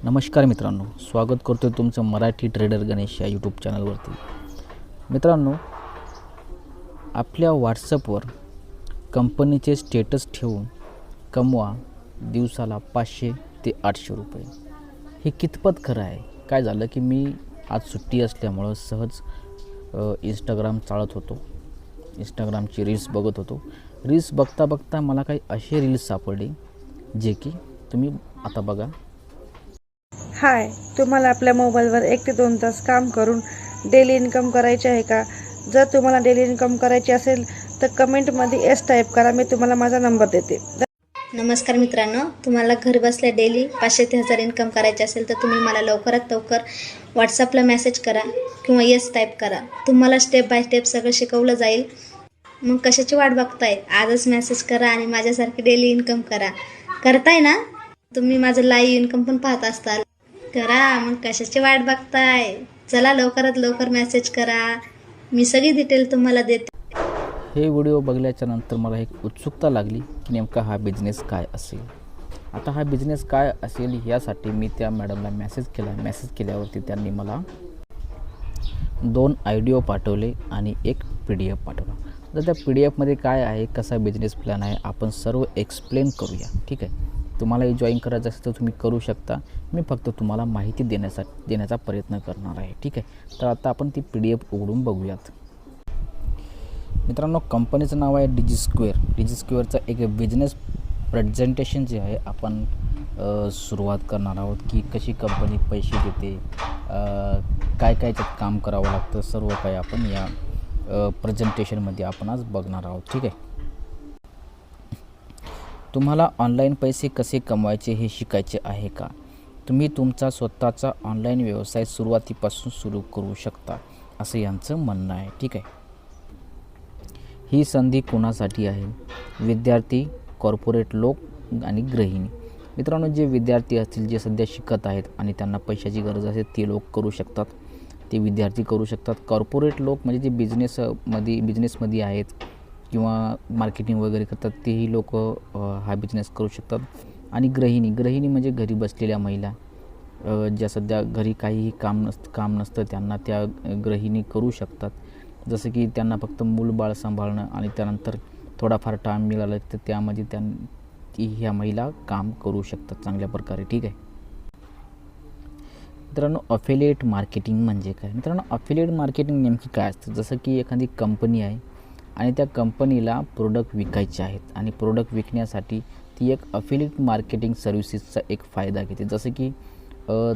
नमस्कार मित्रांनो, स्वागत करतो तुमचं मराठी ट्रेडर गणेश या यूट्यूब चॅनलवरती. मित्रांनो, आपल्या व्हॉट्सअपवर कंपनीचे स्टेटस ठेवून कमवा दिवसाला 500 ते 800 रुपये. हे कितपत खरं आहे? काय झालं की मी आज सुट्टी असल्यामुळं सहज इंस्टाग्राम चालत होतो. इंस्टाग्रामची रील्स बघत होतो. रील्स बघता बघता मला काही असे रील्स सापडले जे की तुम्ही आता बघा. हाय, तुम्हाला आपल्या मोबाईलवर 1 ते 2 तास काम करून डेली इन्कम करायचे आहे का? जर तुम्हाला डेली इन्कम करायची असेल तर कमेंटमध्ये एस टाईप करा. मी तुम्हाला माझा नंबर देते. नमस्कार मित्रांनो, तुम्हाला घर बसल्या डेली 500 ते 1000 इन्कम करायचे असेल तर तुम्ही मला लवकरात लवकर व्हॉट्सअपला मेसेज करा किंवा येस टाईप करा. तुम्हाला स्टेप बाय स्टेप सगळं शिकवलं जाईल. मग कशाची वाट बघताय? आजच मेसेज करा आणि माझ्यासारखी डेली इन्कम करा. करताय ना? तुम्ही माझं लाईव्ह इन्कम पण पाहत असताल. करा, मग कशाची वाट बघताय? चला लवकरात लवकर मेसेज करा. मी सगळी डिटेल तुम्हाला देते. हे व्हिडिओ बघल्याच्या नंतर मला एक उत्सुकता लागली की नेमका हा बिझनेस काय असेल. आता हा बिझनेस काय असेल यासाठी मी त्या मॅडमला मेसेज केला. मेसेज केल्यावरती त्यांनी मला 2 ऑडिओ पाठवले आणि एक PDF पाठवला. तर त्या PDF मध्ये काय आहे, कसा बिझनेस प्लॅन आहे, आपण सर्व एक्सप्लेन करूया. ठीक आहे, तुम्हालाही जॉईन करायचं असेल तर तुम्ही करू शकता. मी फक्त तुम्हाला माहिती देण्याचा प्रयत्न करणार आहे. ठीक आहे, तर आता आपण ती PDF उघडून बघूयात. मित्रांनो, कंपनीचं नाव आहे डिजिस्क्वेअर. डिजिस्क्वेअरचा एक बिझनेस प्रेझेंटेशन जे आहे आपण सुरुवात करणार आहोत की कशी कंपनी पैसे देते, काय काय त्यात काम करावं लागतं, सर्व काही आपण या प्रेझेंटेशनमध्ये आपण आज बघणार आहोत. ठीक आहे, तुम्हाला ऑनलाईन पैसे कसे कमवायचे हे शिकायचे आहे का? तुम्ही तुमचा स्वतःचा ऑनलाईन व्यवसाय सुरुवातीपासून सुरू करू शकता, असं यांचं म्हणणं आहे. ठीक आहे, ही संधी कोणासाठी आहे? विद्यार्थी, कॉर्पोरेट लोक आणि गृहिणी. मित्रांनो, जे विद्यार्थी असतील, जे सध्या शिकत आहेत आणि त्यांना पैशाची गरज असेल ते लोक करू शकतात, ते विद्यार्थी करू शकतात. कॉर्पोरेट लोक म्हणजे जे बिझनेसमध्ये आहेत किंवा मार्केटिंग वगैरे करतात तेही लोक हा बिझनेस करू शकतात. आणि गृहिणी म्हणजे घरी बसलेल्या महिला, ज्या सध्या घरी काहीही काम नसतं त्यांना, त्या गृहिणी करू शकतात. जसं की त्यांना फक्त मूलबाळ सांभाळणं आणि त्यानंतर थोडाफार टाईम मिळाला तर त्यामध्ये ह्या महिला काम करू शकतात चांगल्या प्रकारे. ठीक आहे मित्रांनो, अफिलिएट मार्केटिंग म्हणजे काय? मित्रांनो, अफिलिएट मार्केटिंग नेमकी काय असतं? जसं की एखादी कंपनी आहे आणि त्या कंपनीला प्रोडक्ट विकायचे आहेत आणि प्रोडक्ट विकण्यासाठी ती एक अफिलिएट मार्केटिंग सर्व्हिसेसचा एक फायदा घेते. जसं की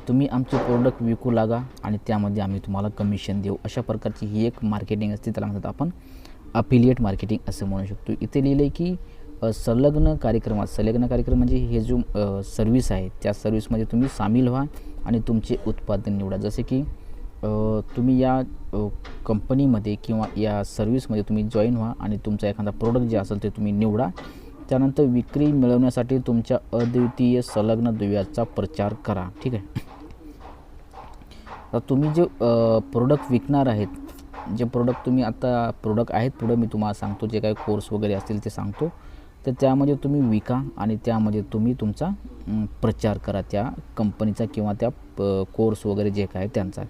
तुम्ही आमचे प्रोडक्ट विकू लागा आणि त्यामध्ये आम्ही तुम्हाला कमिशन देऊ, अशा प्रकारची ही एक मार्केटिंग असते. त्याला म्हणतात आपण अफिलिएट मार्केटिंग असं म्हणू शकतो. इथे लिहिलं आहे की संलग्न कार्यक्रम म्हणजे हे जो सर्व्हिस आहे त्या सर्व्हिसमध्ये तुम्ही सामील व्हा आणि तुमचे उत्पादन निवडा. जसे की तुम्ही या कंपनीमध्ये किंवा या सर्व्हिसमध्ये तुम्ही जॉईन व्हा आणि तुमचा एखादा प्रोडक्ट जे असेल ते तुम्ही निवडा. त्यानंतर विक्री मिळवण्यासाठी तुमच्या अद्वितीय संलग्न दुव्याचा प्रचार करा. ठीक आहे, तर तुम्ही जे प्रोडक्ट विकणार आहेत, जे प्रोडक्ट तुम्ही आता प्रोडक्ट आहेत पुढं मी तुम्हाला सांगतो, जे काही कोर्स वगैरे असतील ते सांगतो, तर त्यामध्ये तुम्ही विका आणि त्यामध्ये तुम्ही तुमचा प्रचार करा त्या कंपनीचा किंवा त्या कोर्स वगैरे जे काय त्यांचा.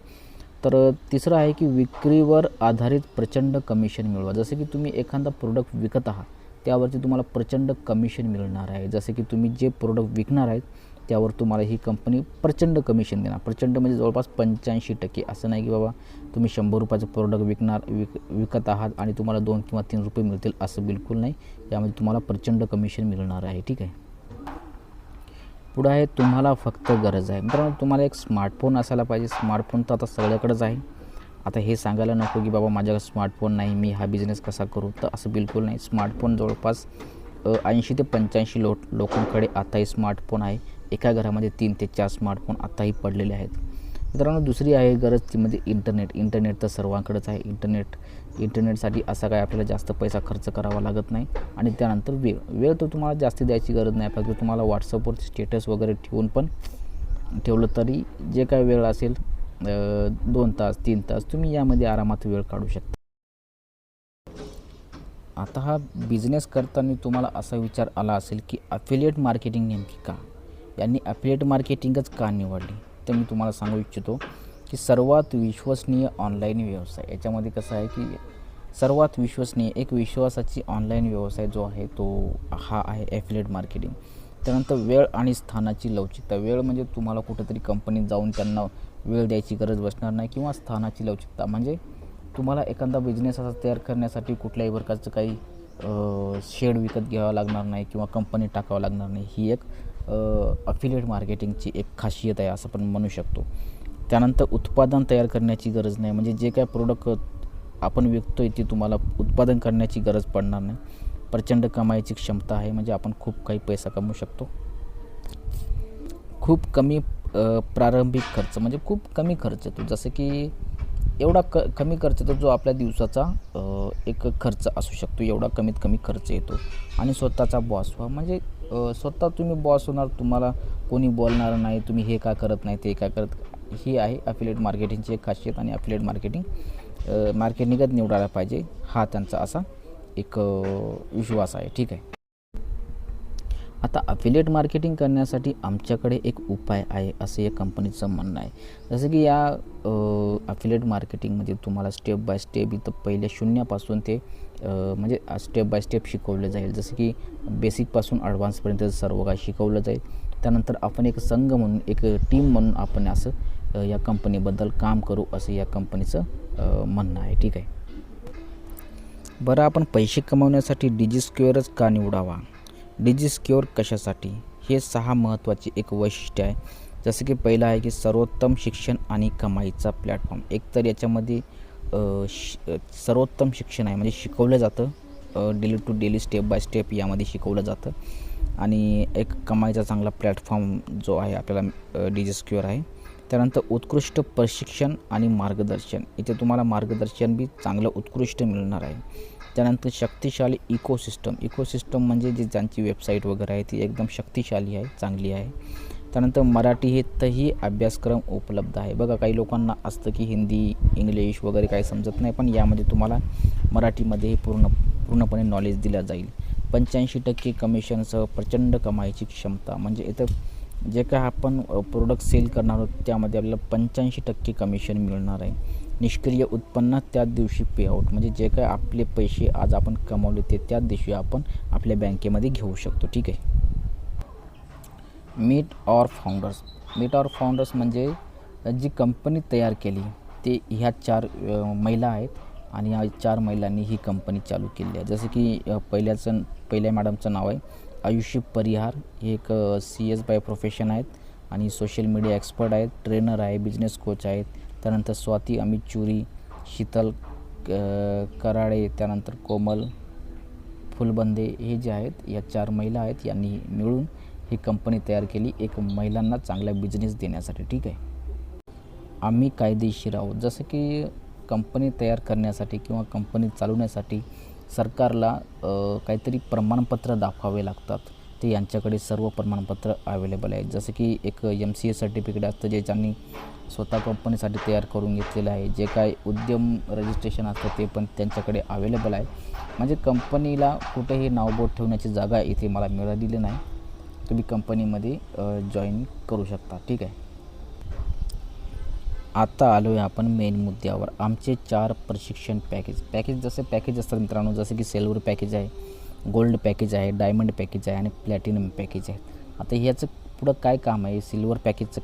तर तिसरं आहे की विक्रीवर आधारित प्रचंड कमिशन मिळवा. जसं की तुम्ही एखादा प्रोडक्ट विकत आहात त्यावरती तुम्हाला प्रचंड कमिशन मिळणार आहे. जसे की तुम्ही जे प्रोडक्ट विकणार आहेत त्यावर तुम्हाला ही कंपनी प्रचंड कमिशन देणार. प्रचंड म्हणजे जवळपास 85%. असं नाही की बाबा तुम्ही 100 रुपयाचं प्रोडक्ट विकत आहात आणि तुम्हाला 2 किंवा 3 रुपये मिळतील, असं बिलकुल नाही. यामध्ये तुम्हाला प्रचंड कमिशन मिळणार आहे. ठीक आहे, पुढं आहे तुम्हाला फक्त गरज आहे. मित्रांनो, तुम्हाला एक स्मार्टफोन असायला पाहिजे. स्मार्टफोन तर आता सगळ्याकडेच आहे. आता हे सांगायला नको की बाबा माझ्याकडे स्मार्टफोन नाही, मी हा बिझनेस कसा करू, तर असं बिलकुल नाही. स्मार्टफोन जवळपास 80 ते 85 लोकांकडे आताही स्मार्टफोन आहे. एका घरामध्ये 3 ते 4 स्मार्टफोन आताही पडलेले आहेत. मित्रांनो, दुसरी आहे गरज ती म्हणजे इंटरनेट तर सर्वांकडेच आहे. इंटरनेटसाठी असा काय आपल्याला जास्त पैसा खर्च करावा लागत नाही. आणि त्यानंतर वेळ तर तुम्हाला जास्त द्यायची गरज नाही. फक्त तुम्हाला व्हॉट्सअपवर स्टेटस वगैरे ठेवलं तरी जे काय वेळ असेल 2 तास 3 तास तुम्ही यामध्ये आरामात वेळ काढू शकता. आता हा बिझनेस करताना तुम्हाला असा विचार आला असेल की अफिलिएट मार्केटिंग नेमकी का? यांनी ॲफिलिएट मार्केटिंगच का निवडली, तर मी तुम्हाला सांगू इच्छितो की सर्वात विश्वसनीय ऑनलाईन व्यवसाय. याच्यामध्ये कसं आहे की सर्वात विश्वसनीय एक विश्वासाची ऑनलाईन व्यवसाय जो आहे तो हा आहे ॲफिलिएट मार्केटिंग. त्यानंतर वेळ आणि स्थानाची लवचिकता. वेळ म्हणजे तुम्हाला कुठेतरी कंपनीत जाऊन त्यांना वेळ द्यायची गरज बसणार नाही, किंवा स्थानाची लवचिकता म्हणजे तुम्हाला एखादा बिझनेस असा तयार करण्यासाठी कुठल्याही प्रकारचं काही शेड विकत घ्यावं लागणार नाही किंवा कंपनी टाकावं लागणार नाही. ही एक ॲफिलिएट मार्केटिंगची एक खासियत आहे असं पण म्हणू शकतो. त्यानंतर उत्पादन तयार करण्याची गरज नाही, म्हणजे जे काय प्रोडक्ट आपण विकतो आहे ते तुम्हाला उत्पादन करण्याची गरज पडणार नाही. प्रचंड कमाईची क्षमता आहे, म्हणजे आपण खूप काही पैसा कमवू शकतो. खूप कमी प्रारंभिक खर्च, म्हणजे खूप कमी खर्च येतो, जसं की एवढा कमी खर्च येतो जो आपल्या दिवसाचा एक खर्च असू शकतो, एवढा कमीत कमी खर्च येतो. आणि स्वतःचा बॉस व्हा, म्हणजे स्वतः तुम्ही बॉस होणार, तुम्हाला कोणी बोलणार नाही, तुम्ही हे का करत नाही ते काय करत. ही आहे ॲफिलिएट मार्केटिंगची एक खासियत, आणि ॲफिलिएट मार्केटिंगच निवडायला पाहिजे, हा त्यांचा असा एक विश्वास आहे. ठीक आहे. आता ॲफिलिएट मार्केटिंग करण्यासाठी आमच्याकडे एक उपाय आहे असे या कंपनीचं म्हणणं आहे. जसं की या ॲफिलिएट मार्केटिंगमध्ये तुम्हाला स्टेप बाय स्टेप इथं पहिल्या शून्यापासून ते म्हणजे स्टेप बाय स्टेप शिकवलं जाईल. जसं की बेसिकपासून ॲडव्हान्सपर्यंत सर्व काही शिकवलं जाईल. त्यानंतर आपण एक संघ म्हणून, एक टीम म्हणून आपण असं या कंपनीबद्दल काम करू असं या कंपनीचं म्हणणं आहे. ठीक आहे. बरं, आपण पैसे कमवण्यासाठी डिजिस्क्वेअरच का निवडावा? डिजिस्क्वेअर कशासाठी? हे 6 महत्त्वाचे एक वैशिष्ट्य आहे. जसं की पहिलं आहे की सर्वोत्तम शिक्षण आणि कमाईचा प्लॅटफॉर्म. एकतर याच्यामध्ये सर्वोत्तम शिक्षण आहे, म्हणजे शिकवलं जातं daily to daily, step by step यामध्ये शिकवलं जातं. आणि एक कमाईचा चांगला प्लॅटफॉर्म जो आहे आपल्याला डिजिस्क्वेअर आहे. त्यानंतर उत्कृष्ट प्रशिक्षण आणि मार्गदर्शन, इथे तुम्हाला मार्गदर्शन बी चांगलं उत्कृष्ट मिळणार आहे. त्यानंतर शक्तिशाली इकोसिस्टम म्हणजे जी ज्यांची वेबसाईट वगैरे आहे ती एकदम शक्तिशाली आहे, चांगली आहे. त्यानंतर मराठीतही अभ्यासक्रम उपलब्ध आहे. बघा, काही लोकांना असतं की हिंदी, इंग्लिश वगैरे काही समजत नाही, पण यामध्ये तुम्हाला मराठीमध्येही पूर्णपणे नॉलेज दिलं जाईल. 85% कमिशनसह प्रचंड कमाईची क्षमता, म्हणजे इथं जे काय आपण प्रोडक्ट सेल करणार आहोत त्यामध्ये आपल्याला 85% कमिशन मिळणार आहे. निष्क्रिय उत्पन्न त्याच दिवशी पेआउट, म्हणजे जे काय आपले पैसे आज आपण कमावले ते त्याच दिवशी आपण आपल्या बँकेमध्ये घेऊ शकतो. ठीक आहे. मीट ऑर फाउंडर्स म्हणजे जी कंपनी तयार केली ते ह्या 4 महिला आहेत, आणि या 4 महिलांनी ही कंपनी चालू केली आहे. जसं की पहिल्या मॅडमचं नाव आहे आयुषी परिहार. हे एक CS बाय प्रोफेशन आहेत आणि सोशल मीडिया एक्सपर्ट आहेत, ट्रेनर आहे, बिझनेस कोच आहेत. त्यानंतर स्वाती अमित चुरी, शीतल कराळे, त्यानंतर कोमल फुलबंदे, हे जे आहेत या 4 महिला आहेत, यांनी मिळून ही कंपनी तयार केली एक महिलांना चांगला बिझनेस देण्यासाठी. ठीक आहे. आम्ही कायदेशीर आहोत. जसं की कंपनी तयार करण्यासाठी किंवा कंपनी चालवण्यासाठी सरकारला काहीतरी प्रमाणपत्र दाखवावे लागतात. ते यांच्याकडे सर्व प्रमाणपत्र अवेलेबल आहेत. जसं की एक MCA सर्टिफिकेट असतं जे ज्यांनी स्वतः कंपनीसाठी तयार करून घेतलेलं आहे. जे काय उद्यम रजिस्ट्रेशन असतं ते पण त्यांच्याकडे अवेलेबल आहे. म्हणजे कंपनीला कुठेही नावबोट ठेवण्याची जागा इथे मला मिळालेली नाही. तुम्ही कंपनीमध्ये जॉईन करू शकता. ठीक आहे. आता आलो आहे आपण मेन मुद्द्यावर. आमचे 4 प्रशिक्षण पॅकेज जसे पॅकेज असतात मित्रांनो, जसे की सिल्वर पॅकेज आहे, गोल्ड पॅकेज आहे, डायमंड पॅकेज आहे आणि प्लॅटिनम पॅकेज आहे. आता ह्याचं पुढं काय काम आहे? सिल्वर पॅकेजचं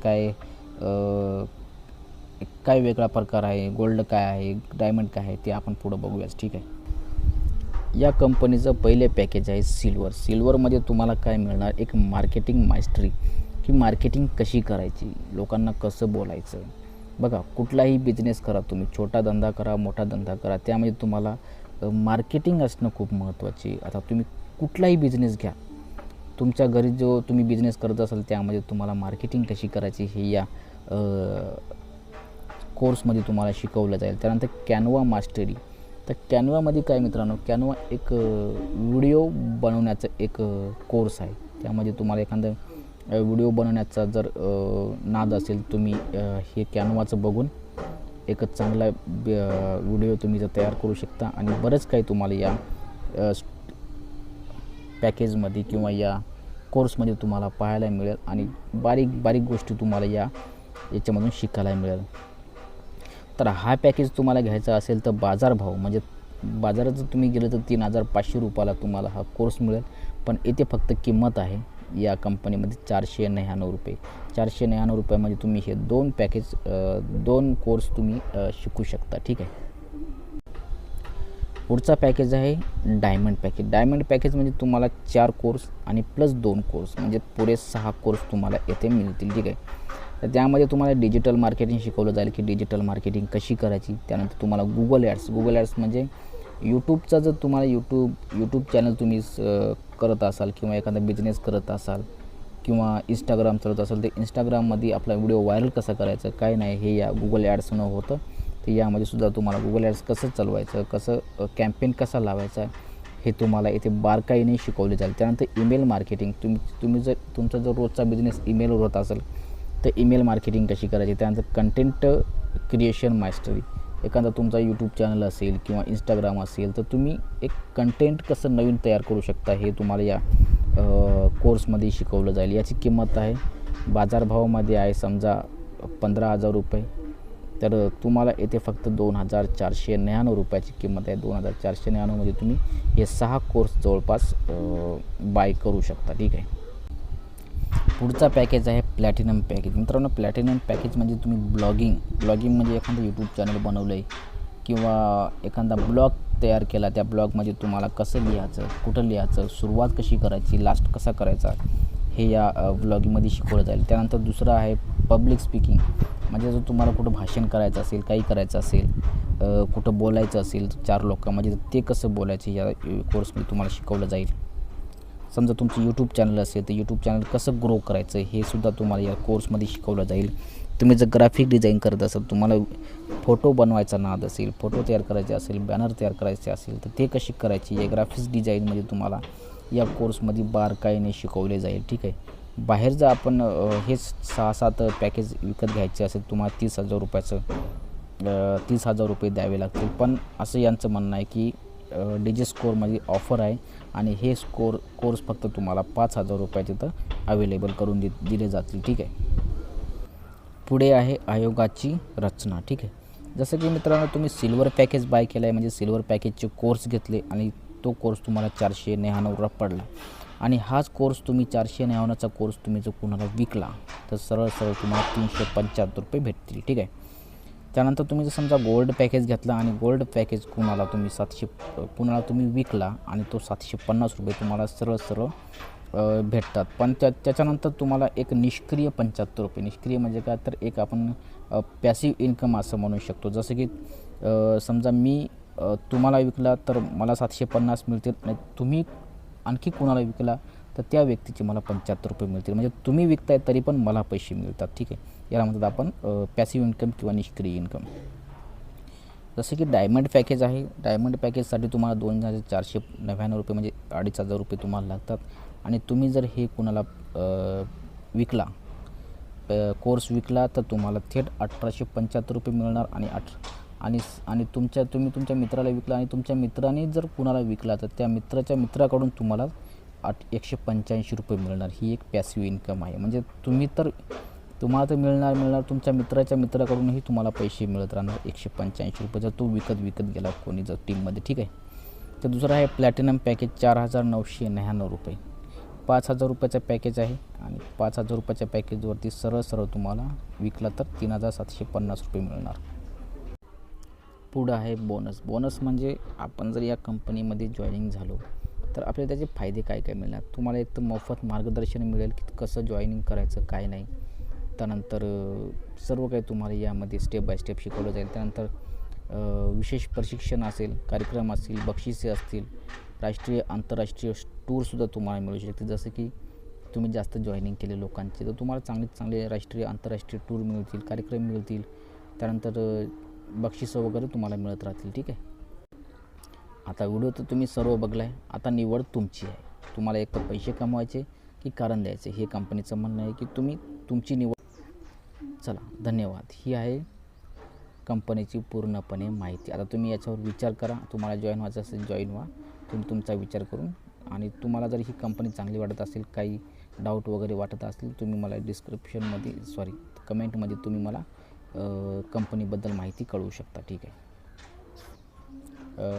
काय वेगळा प्रकार आहे, गोल्ड काय आहे, डायमंड काय आहे, ते आपण पुढं बघूयाच. ठीक आहे. या कंपनीचं पहिले पॅकेज आहे सिल्वरमध्ये तुम्हाला काय मिळणार? एक मार्केटिंग मास्टरी, की मार्केटिंग कशी करायची, लोकांना कसं बोलायचं. बघा, कुठलाही बिझनेस करा तुम्ही, छोटा धंदा करा, मोठा धंदा करा, त्यामध्ये तुम्हाला मार्केटिंग असणं खूप महत्त्वाची. आता तुम्ही कुठलाही बिझनेस घ्या, तुमच्या घरी जो तुम्ही बिझनेस करत असाल त्यामध्ये तुम्हाला मार्केटिंग कशी करायची हे या कोर्समध्ये तुम्हाला शिकवलं जाईल. त्यानंतर कॅनवा मास्टरी. तर कॅनवामध्ये काय मित्रांनो, कॅनवा एक व्हिडिओ बनवण्याचं एक कोर्स आहे. त्यामध्ये तुम्हाला एखादं व्हिडिओ बनवण्याचा जर नाद असेल, तुम्ही हे कॅनवाचं बघून एक चांगला व्हिडिओ तुम्ही जर तयार करू शकता. आणि बरंच काही तुम्हाला या पॅकेजमध्ये किंवा या कोर्समध्ये तुम्हाला पाहायला मिळेल आणि बारीक बारीक गोष्टी तुम्हाला याच्यामधून शिकायला मिळेल. तर हा पॅकेज तुम्हाला घ्यायचा असेल तर बाजारभाव म्हणजे बाजारात जर तुम्ही गेलं तर 3,500 रुपयाला तुम्हाला हा कोर्स मिळेल. पण येथे फक्त किंमत आहे या कंपनीमध्ये 499 रुपये. 499 रुपयामध्ये तुम्ही हे 2 पॅकेज 2 कोर्स तुम्ही शिकू शकता. ठीक आहे. पुढचा पॅकेज आहे डायमंड पॅकेज. डायमंड पॅकेज म्हणजे तुम्हाला 4 कोर्स आणि प्लस 2 कोर्स म्हणजे पुरे 6 कोर्स तुम्हाला येथे मिळतील. ठीक आहे. तर त्यामध्ये तुम्हाला डिजिटल मार्केटिंग शिकवलं जाईल की डिजिटल मार्केटिंग कशी करायची. त्यानंतर तुम्हाला गुगल ॲड्स म्हणजे यूट्यूबचा जर तुम्हाला यूट्यूब चॅनल तुम्ही करत असाल किंवा एखादा बिझनेस करत असाल किंवा इंस्टाग्राम चालवत असाल तर इंस्टाग्राममध्ये आपला व्हिडिओ व्हायरल कसा करायचा काय नाही हे या गुगल ॲड्सनं होतं. तर यामध्ये सुद्धा तुम्हाला गुगल ॲड्स कसं चालवायचं, कसं कॅम्पेन कसा लावायचा हे तुम्हाला इथे बारकाईने शिकवले जाईल. त्यानंतर ईमेल मार्केटिंग तुम्ही जर तुमचा जर रोजचा बिझनेस ईमेलवर होत असेल तर ईमेल मार्केटिंग कशी करायची. त्यानंतर कंटेंट क्रिएशन मास्टरी एखादा तुमचा यूट्यूब चॅनल असेल किंवा इंस्टाग्राम असेल तर तुम्ही एक कंटेंट कसं नवीन तयार करू शकता हे तुम्हाला या कोर्समध्ये शिकवलं जाईल. याची किंमत आहे बाजारभावामध्ये आहे समजा 15,000 रुपये. तर तुम्हाला येथे फक्त 2,499 रुपयाची किंमत आहे. 2,499 मध्ये तुम्ही हे 6 कोर्स जवळपास बाय करू शकता. ठीक आहे. पुढचा पॅकेज आहे प्लॅटिनम पॅकेज. मित्रांनो प्लॅटिनम पॅकेज म्हणजे तुम्ही ब्लॉगिंग म्हणजे एखादं यूट्यूब चॅनल बनवलं आहे किंवा एखादा ब्लॉग तयार केला. त्या ब्लॉगमध्ये तुम्हाला कसं लिहायचं, कुठं लिहायचं, सुरुवात कशी करायची, लास्ट कसा करायचा हे या ब्लॉगिंगमध्ये शिकवलं जाईल. त्यानंतर दुसरं आहे पब्लिक स्पीकिंग म्हणजे जर तुम्हाला कुठं भाषण करायचं असेल, काही करायचं असेल, कुठं बोलायचं असेल 4 लोकांमध्ये ते कसं बोलायचं या कोर्समध्ये तुम्हाला शिकवलं जाईल. समजा तुमचं यूट्यूब चॅनल असेल तर यूट्यूब चॅनल कसं ग्रो करायचं हे सुद्धा तुम्हाला या कोर्समध्ये शिकवलं जाईल. तुम्ही जर ग्राफिक डिझाईन करत असाल, तुम्हाला फोटो बनवायचा नाद असेल, फोटो तयार करायचे असेल, बॅनर तयार करायचे असेल तर ते कशी करायची या ग्राफिक्स डिझाईनमध्ये तुम्हाला या कोर्समध्ये बारकाईने शिकवले जाईल. ठीक आहे. बाहेर जर आपण हे 6-7 पॅकेज विकत घ्यायचे असेल तुम्हाला 30,000 रुपये द्यावे लागतील. पण असं यांचं म्हणणं आहे की डीजे स्कोअरमध्ये ऑफर आहे आणि हे कोर्स फक्त तुम्हाला 5,000 रुपयाचे तर अवेलेबल करून दिले जातील. ठीक आहे. पुढे आहे आयोगाची रचना. ठीक आहे. जसं की मित्रांनो तुम्ही सिल्वर पॅकेज बाय केला आहे म्हणजे सिल्वर पॅकेजचे कोर्स घेतले आणि तो कोर्स तुम्हाला 499 पडला आणि हाच कोर्स तुम्ही 499चा कोर्स तुम्ही जर कुणाला विकला तर सरळ तुम्हाला 375 रुपये भेटतील. ठीक आहे. त्यानंतर तुम्ही जर समजा गोल्ड पॅकेज घेतला आणि गोल्ड पॅकेज कुणाला तुम्ही विकला आणि तो 750 रुपये तुम्हाला सरळ भेटतात. पण त्याच्यानंतर तुम्हाला एक निष्क्रिय 75 रुपये निष्क्रिय म्हणजे काय तर एक आपण पॅसिव्ह इन्कम असं म्हणू शकतो. जसं की समजा मी तुम्हाला विकला तर मला 750 मिळतील आणि तुम्ही आणखी कुणाला विकला तर त्या व्यक्तीचे मला 75 रुपये मिळतील. म्हणजे तुम्ही विकताय तरी पण मला पैसे मिळतात. ठीक आहे. याला म्हणतात आपण पॅसिव्ह इन्कम किंवा निष्क्रिय इन्कम. जसं की डायमंड पॅकेज आहे. डायमंड पॅकेजसाठी तुम्हाला 2,499 रुपये म्हणजे 2,500 रुपये तुम्हाला लागतात आणि तुम्ही जर हे कुणाला विकला कोर्स विकला तर तुम्हाला थेट 1,875 रुपये मिळणार आणि तुम्ही तुमच्या मित्राला विकला आणि तुमच्या मित्राने जर कुणाला विकला तर त्या मित्राकडून तुम्हाला 185 रुपये मिळणार. ही एक पॅसिव्ह इन्कम आहे. म्हणजे तुम्हाला तर मिळणार तुमच्या मित्राकडूनही तुम्हाला पैसे मिळत राहणार 185 रुपये जर तो विकत गेला कोणी जर टीममध्ये. ठीक आहे. तर दुसरं आहे प्लॅटिनम पॅकेज 4,999 रुपये 5,000 रुपयाचा पॅकेज आहे आणि 5,000 रुपयाच्या पॅकेजवरती सरळ तुम्हाला विकला तर 3,750 रुपये मिळणार. पुढं आहे बोनस म्हणजे आपण जर या कंपनीमध्ये जॉईनिंग झालो तर आपल्याला त्याचे फायदे काय मिळणार. तुम्हाला एक तर मोफत मार्गदर्शन मिळेल की कसं जॉईनिंग करायचं काय नाही. त्यानंतर सर्व काही तुम्हाला यामध्ये स्टेप बाय स्टेप शिकवलं जाईल. त्यानंतर विशेष प्रशिक्षण असेल, कार्यक्रम असतील, बक्षिसे असतील, राष्ट्रीय आंतरराष्ट्रीय टूरसुद्धा तुम्हाला मिळू शकते. जसं की तुम्ही जास्त जॉईनिंग केले लोकांचे तर तुम्हाला चांगले राष्ट्रीय आंतरराष्ट्रीय टूर मिळतील, कार्यक्रम मिळतील. त्यानंतर बक्षिसं वगैरे तुम्हाला मिळत राहतील. ठीक आहे. आता व्हिडिओ तर तुम्ही सर्व बघला आहे. आता निवड तुमची आहे. तुम्हाला एक तर पैसे कमवायचे की कारण द्यायचे हे कंपनीचं म्हणणं आहे की तुम्ही तुमची निवड. चला धन्यवाद. ही आहे कंपनीची पूर्णपणे माहिती. आता तुम्ही याच्यावर विचार करा. तुम्हाला जॉईन व्हायचं असेल जॉईन व्हा तुम्ही तुमचा विचार करून. आणि तुम्हाला जर ही कंपनी चांगली वाटत असेल काही डाऊट वगैरे वाटत असतील तुम्ही मला डिस्क्रिप्शनमध्ये कमेंटमध्ये तुम्ही मला कंपनीबद्दल माहिती कळवू शकता. ठीक आहे.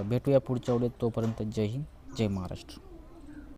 भेटूया पुढच्या वेळेत. तोपर्यंत जय हिंद, जय महाराष्ट्र.